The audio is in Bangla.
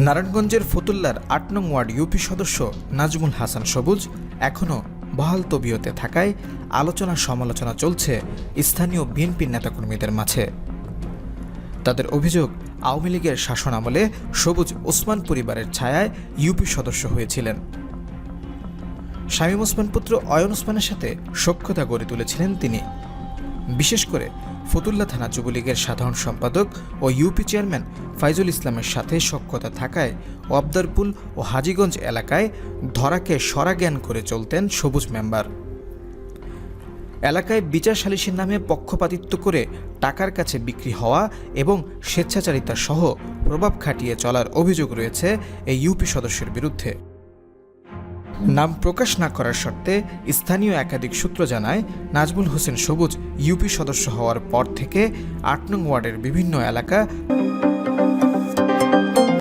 নারায়ণগঞ্জের ফতুল্লার ৮ নং ওয়ার্ড ইউপি সদস্য নাজমুল হাসান সবুজ এখনও বহাল তবিয়তে থাকায় আলোচনা সমালোচনা চলছে স্থানীয় বিএনপির নেতাকর্মীদের মাঝে। তাদের অভিযোগ, আওয়ামী লীগের শাসনামলে সবুজ ওসমান পরিবারের ছায়ায় ইউপি সদস্য হয়েছিলেন। শামীম ওসমান পুত্র অয়ন ওসমানের সাথে সখ্যতা গড়ে তুলেছিলেন তিনি। বিশেষ করে ফতুল্লা থানা যুবলীগের সাধারণ সম্পাদক ও ইউপি চেয়ারম্যান ফাইজুল ইসলামের সাথে সখ্যতা থাকায় অবদারপুল ও হাজীগঞ্জ এলাকায় ধরাকে সরাজ্ঞান করে চলতেন সবুজ মেম্বার। এলাকায় বিচার সালিসির নামে পক্ষপাতিত্ব করে টাকার কাছে বিক্রি হওয়া এবং স্বেচ্ছাচারিতা সহ প্রভাব খাটিয়ে চলার অভিযোগ রয়েছে এই ইউপি সদস্যের বিরুদ্ধে। নাম প্রকাশ না করার শর্তে স্থানীয় একাধিক সূত্র জানায়, নাজমুল হোসেন সবুজ ইউপি সদস্য হওয়ার পর থেকে ৮ নং ওয়ার্ডের বিভিন্ন এলাকা